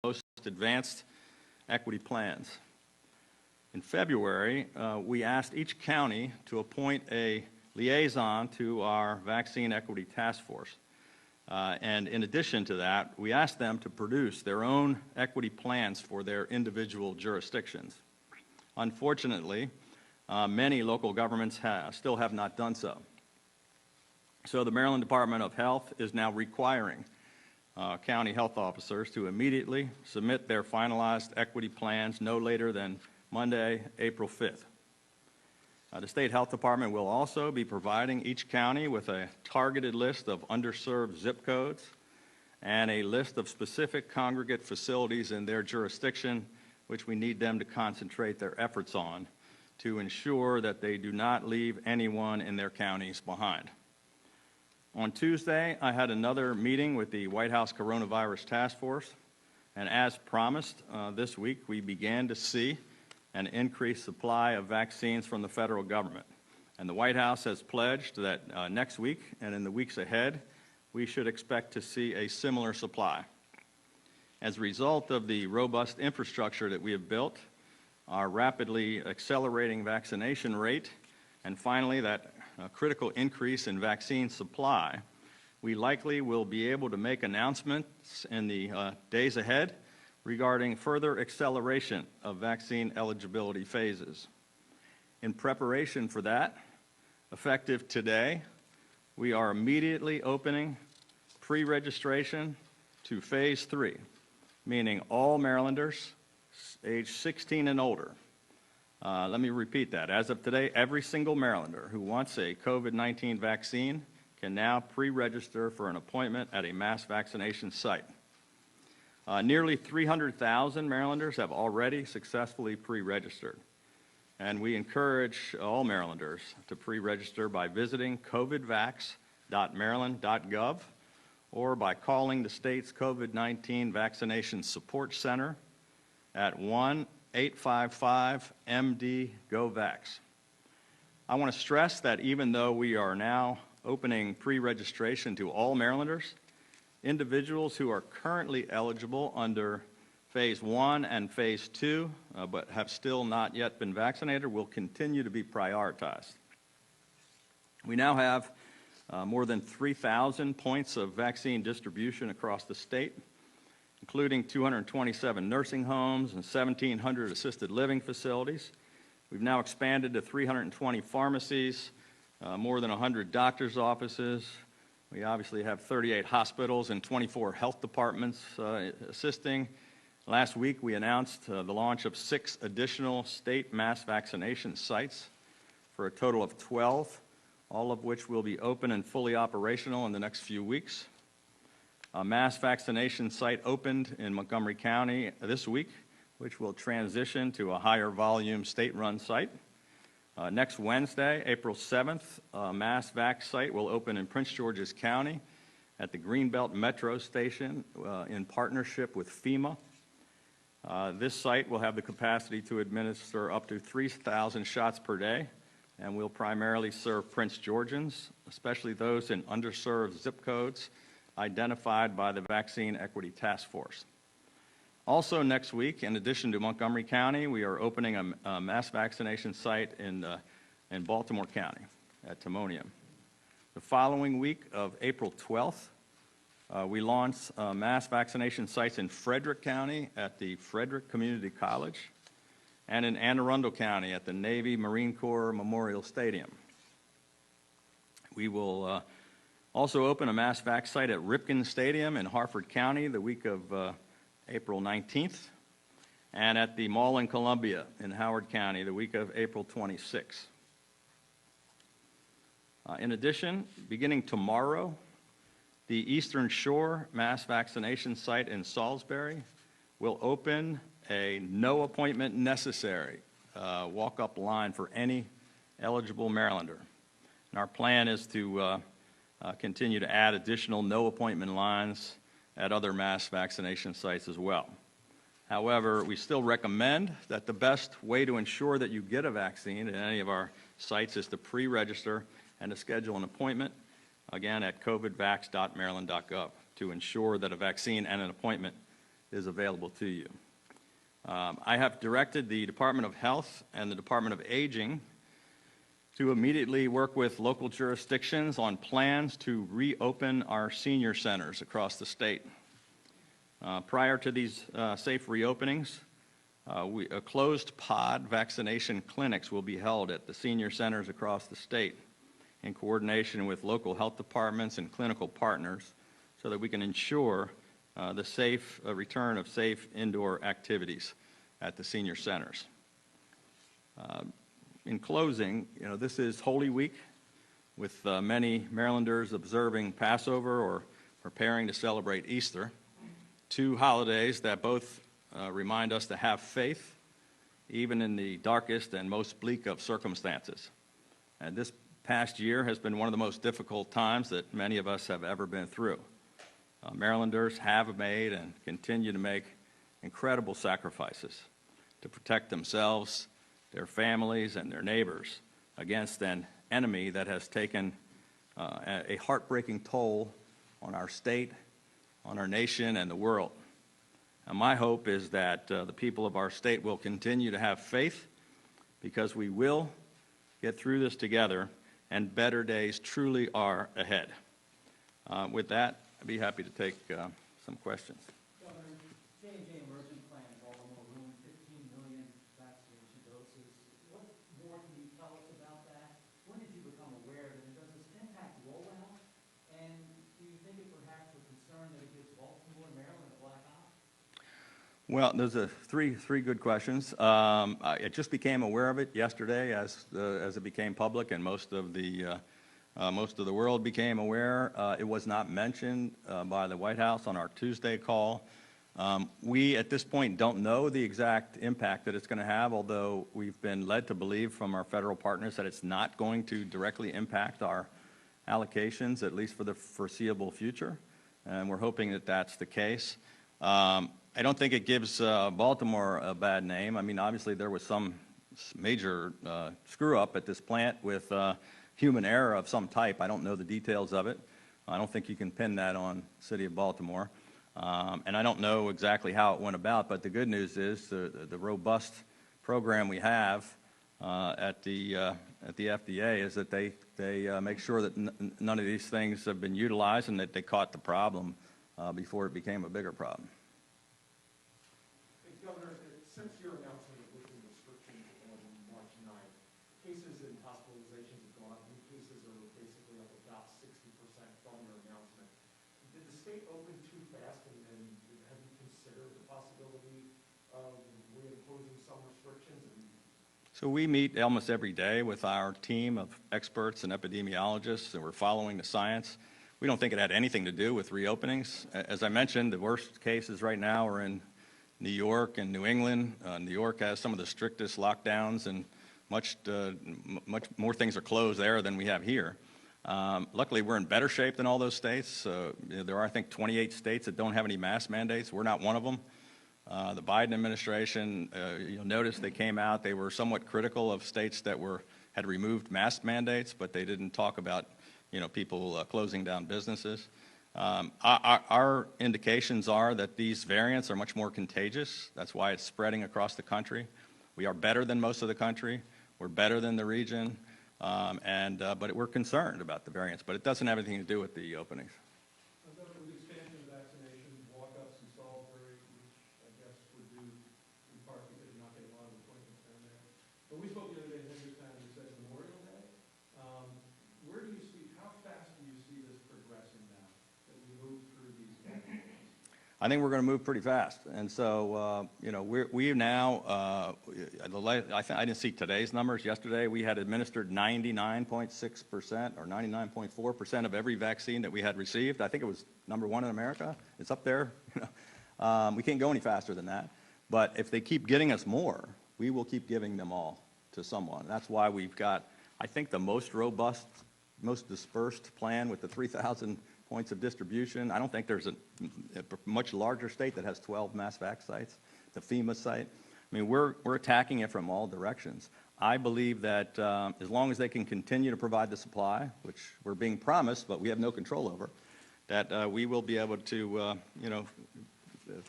most advanced equity plans. In February, we asked each county to appoint a liaison to our Vaccine Equity Task Force. And in addition to that, we asked them to produce their own equity plans for their individual jurisdictions. Unfortunately, many local governments still have not done so. So the Maryland Department of Health is now requiring county health officers to immediately submit their finalized equity plans no later than Monday, April 5th. The State Health Department will also be providing each county with a targeted list of underserved zip codes and a list of specific congregate facilities in their jurisdiction, which we need them to concentrate their efforts on to ensure that they do not leave anyone in their counties behind. On Tuesday, I had another meeting with the White House Coronavirus Task Force, and as promised, this week we began to see an increased supply of vaccines from the federal government. And the White House has pledged that next week and in the weeks ahead, we should expect to see a similar supply. As a result of the robust infrastructure that we have built, our rapidly accelerating vaccination rate, and finally that critical increase in vaccine supply, we likely will be able to make announcements in the days ahead regarding further acceleration of vaccine eligibility phases. In preparation for that, effective today, we are immediately opening pre-registration to phase 3, meaning all Marylanders age 16 and older. Let me repeat that. As of today, every single Marylander who wants a COVID-19 vaccine can now pre-register for an appointment at a mass vaccination site. Nearly 300,000 Marylanders have already successfully pre-registered, and we encourage all Marylanders to pre-register by visiting covidvax.maryland.gov or by calling the state's COVID-19 Vaccination Support Center at 1-855-MD-GO-VAX. I want to stress that even though we are now opening pre-registration to all Marylanders, individuals who are currently eligible under Phase 1 and Phase 2 but have still not yet been vaccinated will continue to be prioritized. We now have more than 3,000 points of vaccine distribution across the state, including 227 nursing homes and 1,700 assisted living facilities. We've now expanded to 320 pharmacies, more than 100 doctors' offices. We obviously have 38 hospitals and 24 health departments assisting. Last week, we announced the launch of 6 additional state mass vaccination sites for a total of 12, all of which will be open and fully operational in the next few weeks. A mass vaccination site opened in Montgomery County this week, which will transition to a higher volume state-run site. Next Wednesday, April 7th, a mass vac site will open in Prince George's County at the Greenbelt Metro Station in partnership with FEMA. This site will have the capacity to administer up to 3,000 shots per day and will primarily serve Prince Georgians, especially those in underserved zip codes identified by the Vaccine Equity Task Force. Also next week, in addition to Montgomery County, we are opening a mass vaccination site in Baltimore County at Timonium. The following week of April 12th, we launched mass vaccination sites in Frederick County at the Frederick Community College and in Anne Arundel County at the Navy Marine Corps Memorial Stadium. We will also open a mass vac site at Ripken Stadium in Harford County the week of April 19th, and at the Mall in Columbia in Howard County the week of April 26th. In addition, beginning tomorrow, the Eastern Shore mass vaccination site in Salisbury will open a no appointment necessary walk-up line for any eligible Marylander. And our plan is to continue to add additional no appointment lines at other mass vaccination sites as well. However, we still recommend that the best way to ensure that you get a vaccine at any of our sites is to pre-register and to schedule an appointment, again, at covidvax.maryland.gov to ensure that a vaccine and an appointment is available to you. I have directed the Department of Health and the Department of Aging to immediately work with local jurisdictions on plans to reopen our senior centers across the state. Prior to these safe reopenings, closed pod vaccination clinics will be held at the senior centers across the state in coordination with local health departments and clinical partners so that we can ensure the safe return of safe indoor activities at the senior centers. In closing, this is Holy Week, with many Marylanders observing Passover or preparing to celebrate Easter, two holidays that both remind us to have faith, even in the darkest and most bleak of circumstances. And this past year has been one of the most difficult times that many of us have ever been through. Marylanders have made and continue to make incredible sacrifices to protect themselves, their families, and their neighbors against an enemy that has taken a heartbreaking toll on our state, on our nation, and the world. And my hope is that the people of our state will continue to have faith, because we will get through this together, and better days truly are ahead. With that, I'd be happy to take some questions. Governor, J&J emergent plan, Baltimore room, 15 million vaccination doses. What more can you tell us about that? When did you become aware of it? And does this impact rollout? And do you think it perhaps a concern that it gives Baltimore and Maryland a black eye? Well, those are three good questions. I just became aware of it yesterday as it became public, and most of the world became aware. It was not mentioned by the White House on our Tuesday call. We, at this point, don't know the exact impact that it's going to have, although we've been led to believe from our federal partners that it's not going to directly impact our allocations, at least for the foreseeable future, and we're hoping that that's the case. I don't think it gives Baltimore a bad name. I mean, obviously there was some major screw-up at this plant with human error of some type. I don't know the details of it. I don't think you can pin that on the city of Baltimore. And I don't know exactly how it went about, but the good news is the robust program we have at the FDA is that they make sure that none of these things have been utilized and that they caught the problem before it became a bigger problem. Governor, since your announcement of lifting restrictions on March 9th, cases and hospitalizations have gone up. New cases are basically up about 60% from your announcement. Did the state open too fast, and have you considered the possibility of reimposing some restrictions? So we meet almost every day with our team of experts and epidemiologists, and we're following the science. We don't think it had anything to do with reopenings. As I mentioned, the worst cases right now are in New York and New England. New York has some of the strictest lockdowns, and much more things are closed there than we have here. Luckily, we're in better shape than all those states. There are, I think, 28 states that don't have any mask mandates. We're not one of them. The Biden administration, you'll notice they came out. They were somewhat critical of states that had removed mask mandates, but they didn't talk about people closing down businesses. Our indications are that these variants are much more contagious. That's why it's spreading across the country. We are better than most of the country. We're better than the region, but we're concerned about the variants. But it doesn't have anything to do with the openings. With the expansion of vaccination, walk-ups in Salisbury, which I guess would do in part because you're not getting a lot of appointments down there. But we spoke the other day in Hagerstown, and you said Memorial Day. Where do you see, how fast do you see this progressing now that we move through these vaccinations? I think we're going to move pretty fast. And so, we now, I didn't see today's numbers. Yesterday, we had administered 99.6% or 99.4% of every vaccine that we had received. I think it was #1 in America. It's up there. We can't go any faster than that. But if they keep getting us more, we will keep giving them all to someone. That's why we've got, I think, the most robust, most dispersed plan with the 3,000 points of distribution. I don't think there's a much larger state that has 12 mass vac sites, the FEMA site. I mean, we're attacking it from all directions. I believe that as long as they can continue to provide the supply, which we're being promised, but we have no control over, that we will be able to,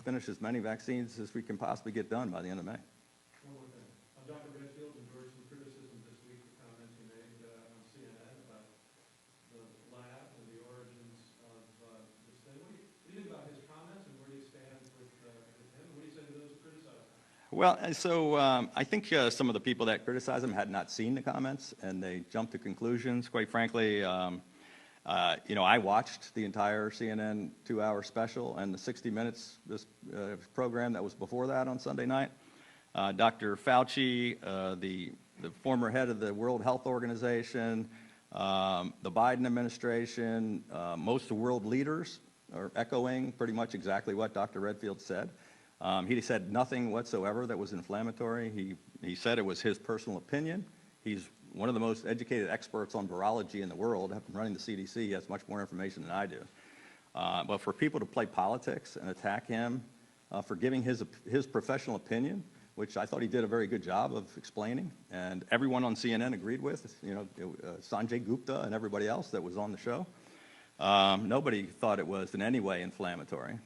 finish as many vaccines as we can possibly get done by the end of May. One more thing. Dr. Redfield endured some criticism this week for comments he made on CNN about the lab and the origins of this thing. What do you think about his comments, and where do you stand with him? And what do you say to those who criticize him? Well, and so I think some of the people that criticize him had not seen the comments, and they jumped to conclusions. Quite frankly, I watched the entire CNN 2-hour special and the 60 Minutes program that was before that on Sunday night. Dr. Fauci, the former head of the World Health Organization, the Biden administration, most world leaders are echoing pretty much exactly what Dr. Redfield said. He said nothing whatsoever that was inflammatory. He said it was his personal opinion. He's one of the most educated experts on virology in the world. I've been running the CDC. He has much more information than I do. But for people to play politics and attack him for giving his professional opinion, which I thought he did a very good job of explaining, and everyone on CNN agreed with, Sanjay Gupta and everybody else that was on the show. Nobody thought it was in any way inflammatory.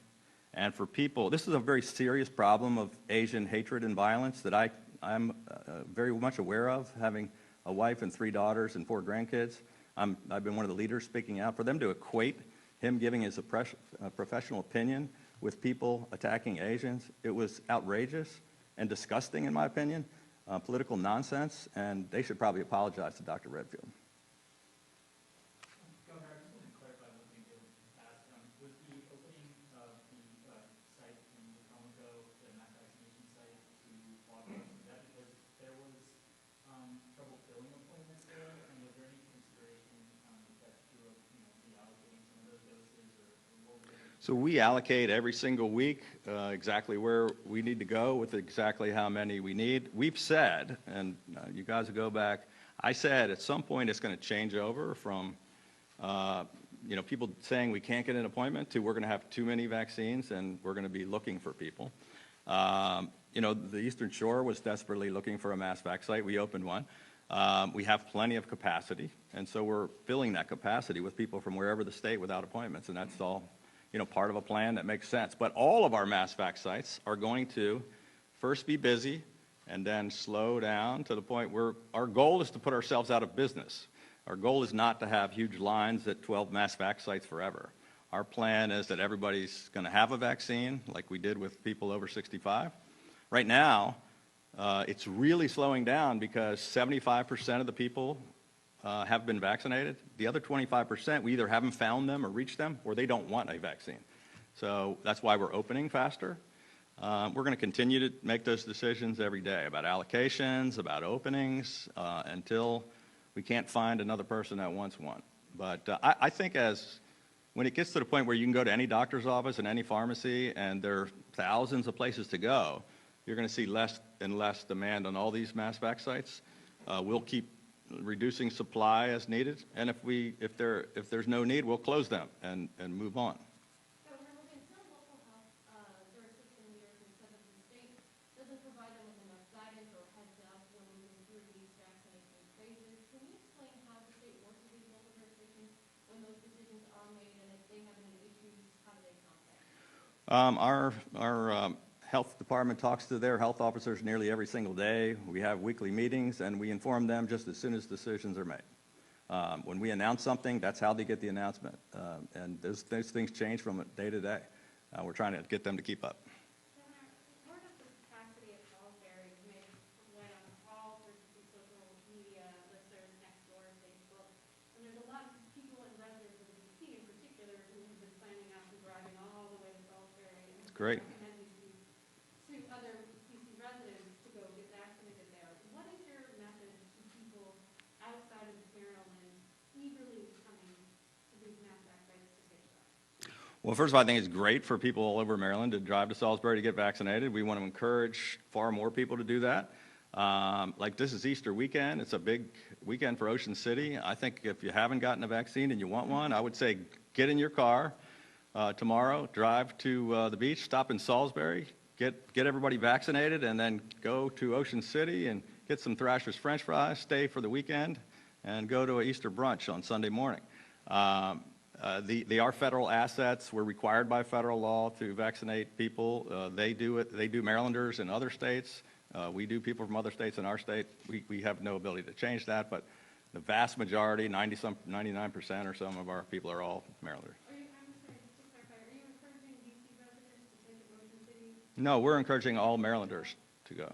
And for people, this is a very serious problem of Asian hatred and violence that I'm very much aware of, having a wife and 3 daughters and 4 grandkids. I've been one of the leaders speaking out. For them to equate him giving his professional opinion with people attacking Asians, it was outrageous and disgusting, in my opinion, political nonsense, and they should probably apologize to Dr. Redfield. Governor, I just want to clarify one thing that was asked. Was the opening of the site in Wacomico, the mass vaccination site, to walk-ups, is that because there was trouble filling appointments there? And was there any consideration that you were reallocating some of those doses, or what was it? So we allocate every single week exactly where we need to go with exactly how many we need. We've said, and you guys will go back, I said at some point it's going to change over from people saying we can't get an appointment to we're going to have too many vaccines and we're going to be looking for people. The Eastern Shore was desperately looking for a mass vac site. We opened one. We have plenty of capacity, and so we're filling that capacity with people from wherever the state without appointments, and that's all part of a plan that makes sense. But all of our mass vac sites are going to first be busy and then slow down to the point where our goal is to put ourselves out of business. Our goal is not to have huge lines at 12 mass vac sites forever. Our plan is that everybody's going to have a vaccine like we did with people over 65. Right now, it's really slowing down because 75% of the people have been vaccinated. The other 25%, we either haven't found them or reached them, or they don't want a vaccine. So that's why we're opening faster. We're going to continue to make those decisions every day about allocations, about openings, until we can't find another person that wants one. But I think when it gets to the point where you can go to any doctor's office and any pharmacy and there are thousands of places to go, you're going to see less and less demand on all these mass vac sites. We'll keep reducing supply as needed, and if there's no need, we'll close them and move on. Governor Hogan, some local health jurisdiction leaders have said that the state doesn't provide them with enough guidance or heads up when moving through these vaccination phases. Can you explain how the state works with these local jurisdictions when those decisions are made, and if they have any issues, how do they contact? Our health department talks to their health officers nearly every single day. We have weekly meetings, and we inform them just as soon as decisions are made. When we announce something, that's how they get the announcement. And those things change from day to day. We're trying to get them to keep up. Governor, part of the capacity at Salisbury may rely on all sorts of social media, listservs, Nextdoor, Facebook, and there's a lot of people and residents of the DC in particular who have been signing up and driving all the way to Salisbury. And Great. recommending to other DC residents to go get vaccinated there. What is your message to people outside of Maryland eagerly coming to these mass vac sites to take shots? Well, first of all, I think it's great for people all over Maryland to drive to Salisbury to get vaccinated. We want to encourage far more people to do that. Like this is Easter weekend. It's a big weekend for Ocean City. I think if you haven't gotten a vaccine and you want one, I would say get in your car tomorrow, drive to the beach, stop in Salisbury, get everybody vaccinated, and then go to Ocean City and get some Thrasher's French fries, stay for the weekend, and go to an Easter brunch on Sunday morning. They are federal assets. We're required by federal law to vaccinate people. They do it. They do Marylanders in other states. We do people from other states in our state. We have no ability to change that, but the vast majority, 99% or some of our people are all Marylanders. I'm sorry, just to clarify, are you encouraging DC residents to take Ocean City? No, we're encouraging all Marylanders to go.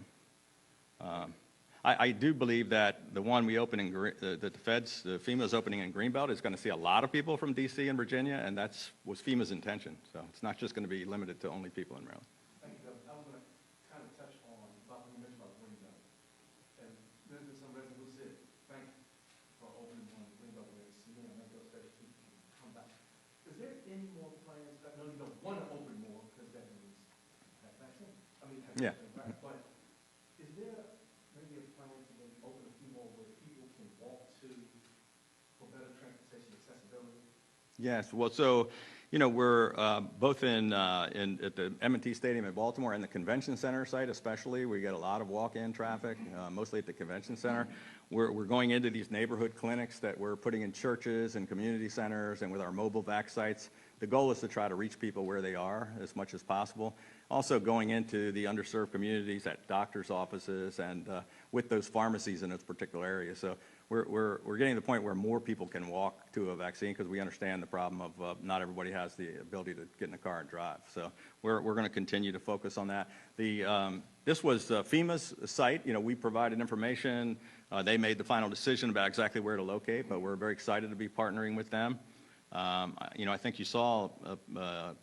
I do believe that the one we open in, the FEMA's opening in Greenbelt is going to see a lot of people from DC and Virginia, and was FEMA's intention. So it's not just going to be limited to only people in Maryland. Thank you, Governor. I was going to kind of touch on, about when you mentioned about Greenbelt. And there's been some residents who said, thank you for opening one in Greenbelt where it's, you know, make those special people can come back. Is there any more plans? I know you don't want to open more because that means have vaccine. I mean, have Yeah. vaccine, right? But is there maybe a plan to maybe open a few more where people can walk to for better transportation accessibility? Yes, well, so, you know, we're both at the M&T Stadium in Baltimore and the Convention Center site especially. We get a lot of walk-in traffic, mostly at the Convention Center. We're going into these neighborhood clinics that we're putting in churches and community centers and with our mobile vac sites. The goal is to try to reach people where they are as much as possible. Also going into the underserved communities at doctors' offices and with those pharmacies in those particular areas. So we're getting to the point where more people can walk to a vaccine because we understand the problem of not everybody has the ability to get in a car and drive. So we're going to continue to focus on that. This was FEMA's site. You know, we provided information. They made the final decision about exactly where to locate, but we're very excited to be partnering with them. You know, I think you saw an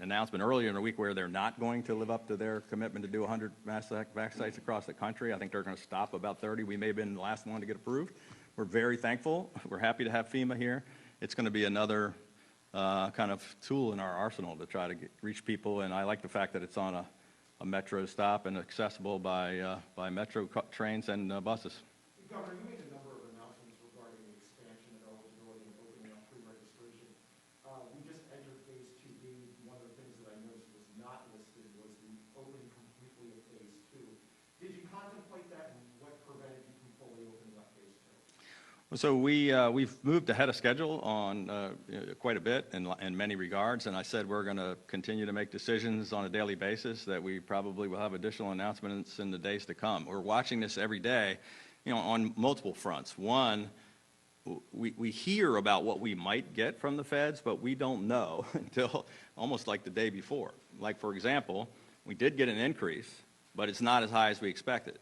announcement earlier in the week where they're not going to live up to their commitment to do 100 mass vac sites across the country. I think they're going to stop about 30. We may have been the last one to get approved. We're very thankful. We're happy to have FEMA here. It's going to be another kind of tool in our arsenal to try to reach people, and I like the fact that it's on a metro stop and accessible by metro trains and buses. Governor, you made a number of announcements regarding the expansion of eligibility and opening up pre-registration. We just entered phase 2B. One of the things that I noticed was not listed was the opening completely of phase 2. Did you contemplate that, and what prevented you from fully opening up phase 2? So we've moved ahead of schedule on quite a bit in many regards, and I said we're going to continue to make decisions on a daily basis, that we probably will have additional announcements in the days to come. We're watching this every day, you know, on multiple fronts. One, we hear about what we might get from the feds, but we don't know until almost like the day before. Like, for example, we did get an increase, but it's not as high as we expected.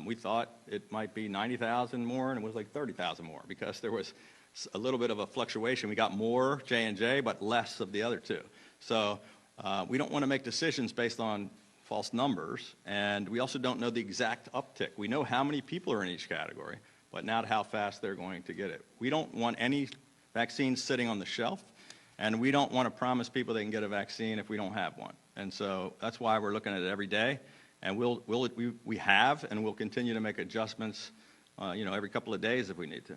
We thought it might be 90,000 more, and it was like 30,000 more because there was a little bit of a fluctuation. We got more J&J, but less of the other two. So we don't want to make decisions based on false numbers, and we also don't know the exact uptick. We know how many people are in each category, but not how fast they're going to get it. We don't want any vaccines sitting on the shelf, and we don't want to promise people they can get a vaccine if we don't have one. And so that's why we're looking at it every day, and we have and we'll continue to make adjustments, you know, every couple of days if we need to.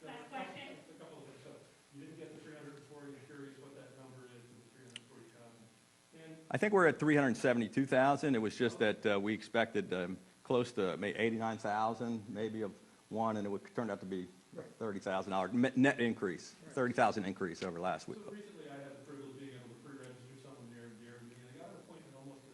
Last question. Just a couple of things. So you didn't get the 340. I'm curious what that number is for the 340,000. And I think we're at 372,000. It was just that we expected close to maybe 89,000, maybe of one, and it turned out to be $30,000 net increase, 30,000 increase over last week. so recently I had the privilege of being able to pre-register someone near me, and I got an appointment almost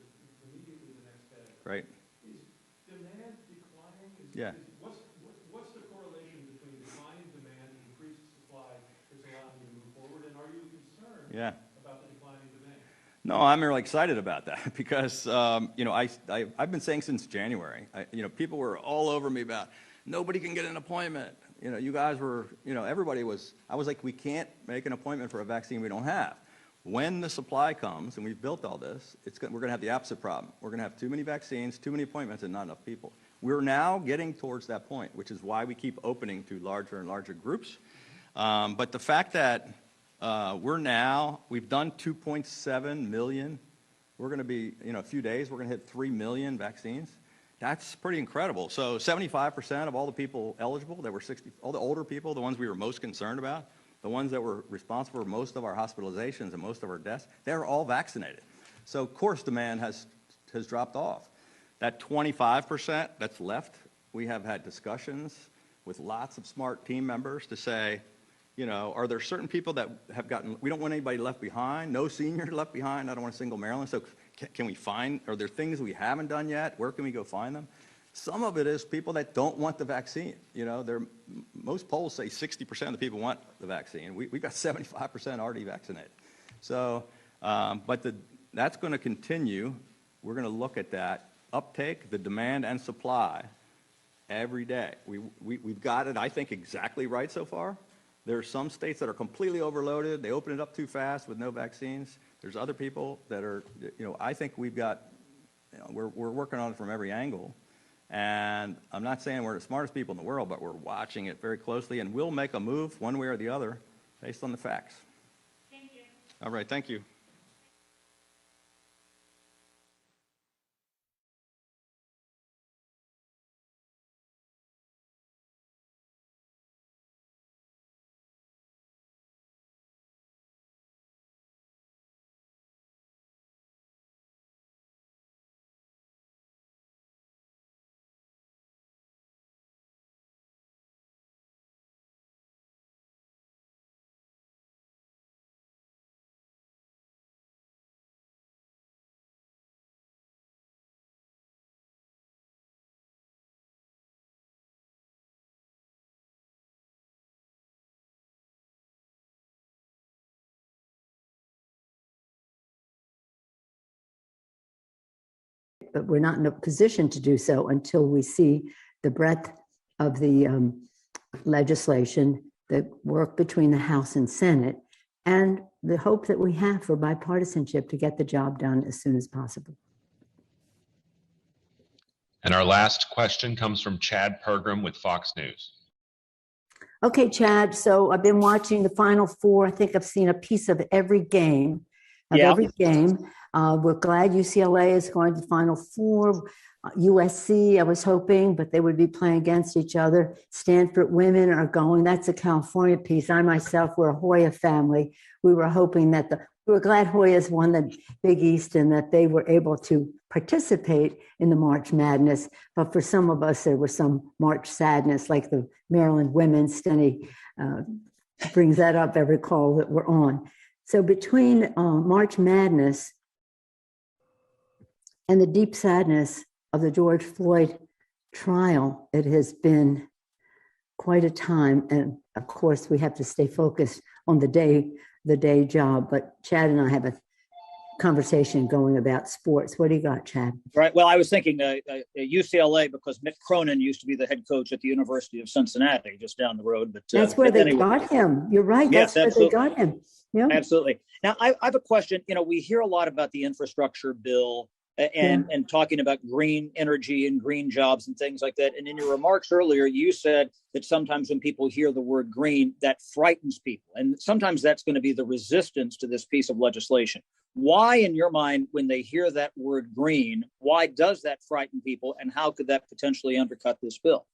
immediately the next day. Right? Is demand declining? Yeah. What's the correlation between declining demand and increased supply that's allowing you to move forward, and are you concerned about the declining demand? No, I'm really excited about that because, you know, I've been saying since January, you know, people were all over me about nobody can get an appointment. You know, you guys were, you know, everybody was, I was like, we can't make an appointment for a vaccine we don't have. When the supply comes, and we've built all this, we're going to have the opposite problem. We're going to have too many vaccines, too many appointments, and not enough people. We're now getting towards that point, which is why we keep opening to larger and larger groups. But the fact that we've done 2.7 million. We're going to be, you know, a few days, we're going to hit 3 million vaccines. That's pretty incredible. So 75% of all the people eligible that were 60, all the older people, the ones we were most concerned about, the ones that were responsible for most of our hospitalizations and most of our deaths, they're all vaccinated. So of course demand has dropped off. That 25% that's left, we have had discussions with lots of smart team members to say, You know, are there certain people that have gotten, we don't want anybody left behind, no senior left behind, I don't want to single Maryland, so can we find, are there things we haven't done yet? Where can we go find them? Some of it is people that don't want the vaccine. You know, most polls say 60% of the people want the vaccine. We've got 75% already vaccinated. So, that's going to continue. We're going to look at that uptake, the demand and supply every day. We've got it, I think, exactly right so far. There are some states that are completely overloaded. They open it up too fast with no vaccines. There's other people that are, you know, I think we've got, you know, we're working on it from every angle. And I'm not saying we're the smartest people in the world, but we're watching it very closely, and we'll make a move one way or the other based on the facts. Thank you. All right, thank you. But we're not in a position to do so until we see the breadth of the legislation, the work between the House and Senate, and the hope that we have for bipartisanship to get the job done as soon as possible. And our last question comes from Chad Pergram with Fox News. Okay, Chad, so I've been watching the Final Four. I think I've seen a piece of every game. Every game. We're glad UCLA is going to the Final Four. USC, I was hoping, but they would be playing against each other. Stanford women are going. That's a California piece. I myself, we're a Hoya family. We were hoping that we were glad Hoyas won the Big East and that they were able to participate in the March Madness. But for some of us, there was some March sadness, like the Maryland women. Stenny brings that up every call that we're on. So between March Madness and the deep sadness of the George Floyd trial, it has been quite a time. And of course, we have to stay focused on the day job. But Chad and I have a conversation going about sports. What do you got, Chad? Right. Well, I was thinking UCLA because Mick Cronin used to be the head coach at the University of Cincinnati, just down the road. But that's where they got him. You're right. Yes, that's where they got him. Yeah. Absolutely. Now, I have a question. You know, we hear a lot about the infrastructure bill and talking about green energy and green jobs and things like that. And in your remarks earlier, you said that sometimes when people hear the word green, that frightens people. And sometimes that's going to be the resistance to this piece of legislation. Why, in your mind, when they hear that word green, why does that frighten people? And how could that potentially undercut this bill?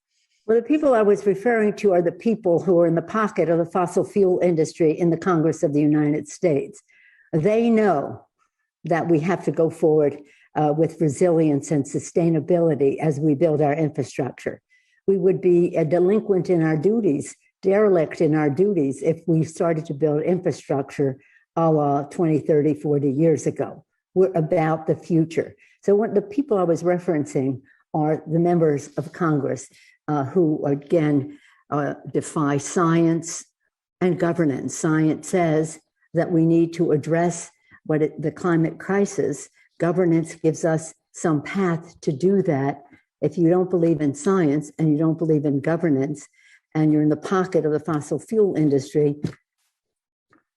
Well, the people I was referring to are the people who are in the pocket of the fossil fuel industry in the Congress of the United States. They know that we have to go forward with resilience and sustainability as we build our infrastructure. We would be a delinquent in our duties, derelict in our duties, if we started to build infrastructure a la 20, 30, 40 years ago. We're about the future. So what the people I was referencing are the members of Congress who, again, defy science and governance. Science says that we need to address the climate crisis. Governance gives us some path to do that. If you don't believe in science and you don't believe in governance and you're in the pocket of the fossil fuel industry,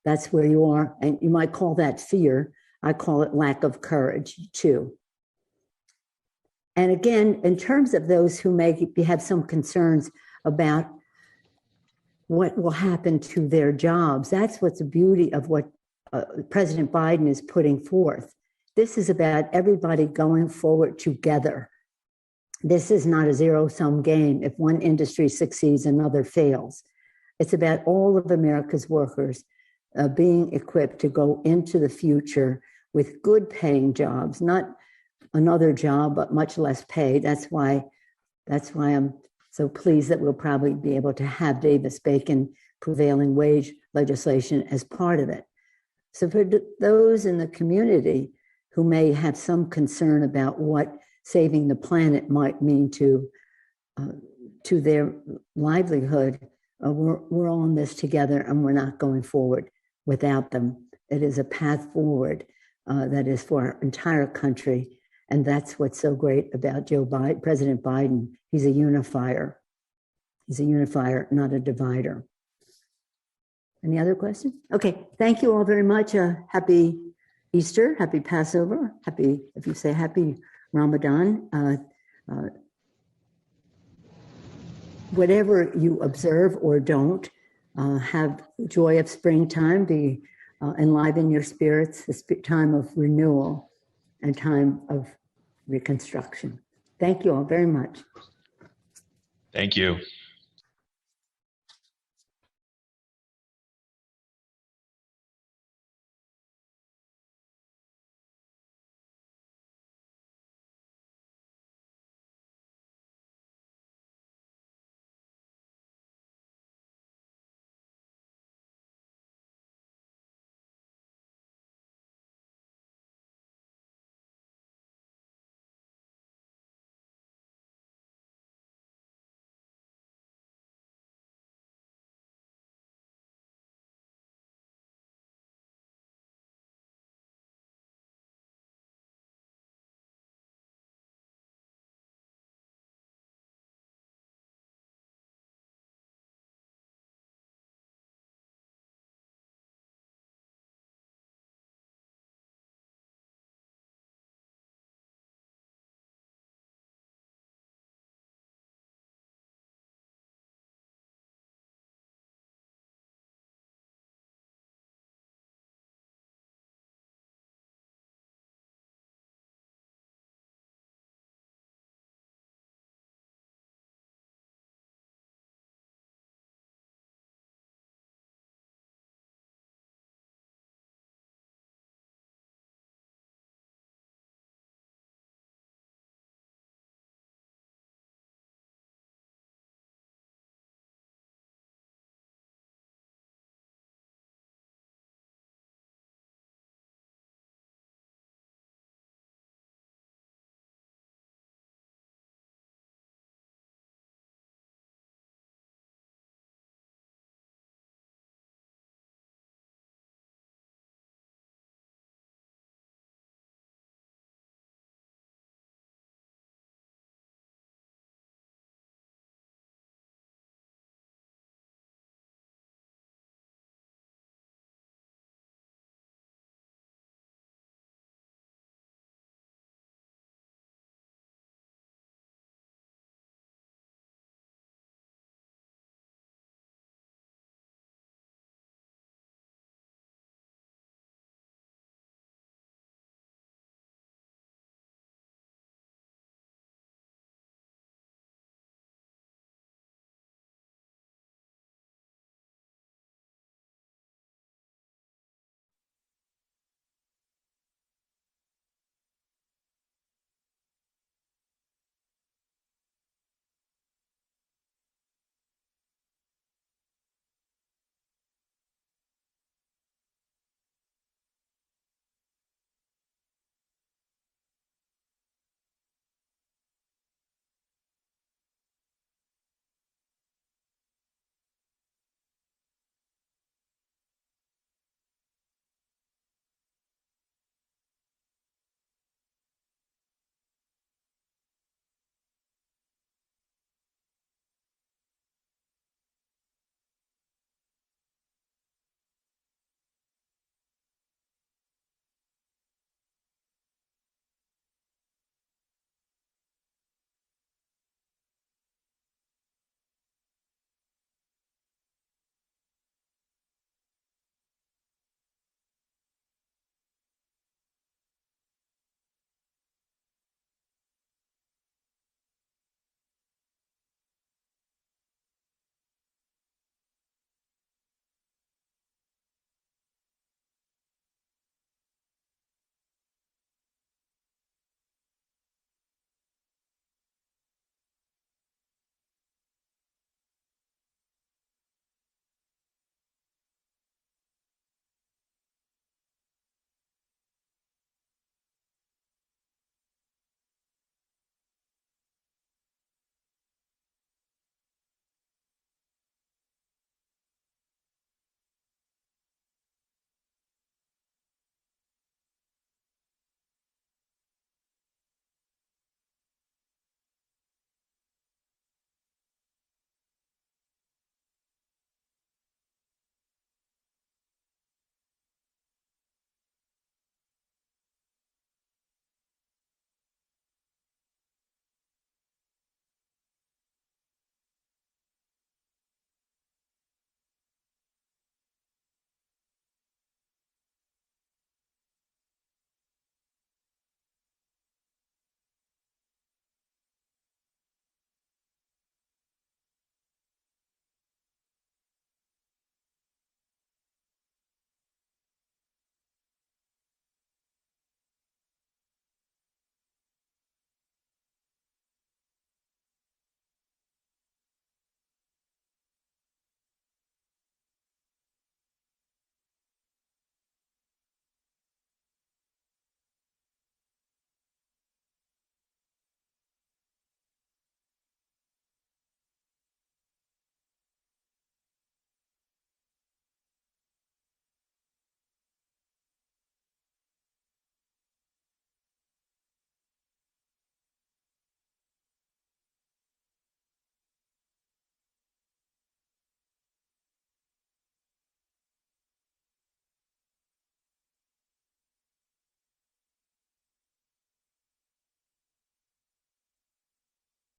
that's where you are. And you might call that fear. I call it lack of courage too. And again, in terms of those who may have some concerns about what will happen to their jobs, that's what's the beauty of what President Biden is putting forth. This is about everybody going forward together. This is not a zero-sum game. If one industry succeeds, another fails. It's about all of America's workers being equipped to go into the future with good paying jobs, not another job, but much less pay. That's why I'm so pleased that we'll probably be able to have Davis-Bacon prevailing wage legislation as part of it. So for those in the community who may have some concern about what saving the planet might mean to their livelihood, we're all in this together, and we're not going forward without them. It is a path forward that is for our entire country, and that's what's so great about President Biden. He's a unifier. He's a unifier, not a divider. Any other questions? Okay, thank you all very much. Happy Easter, happy Passover, happy, if you say happy Ramadan. Whatever you observe or don't, have joy of springtime, enliven your spirits, the time of renewal and time of reconstruction. Thank you all very much. Thank you.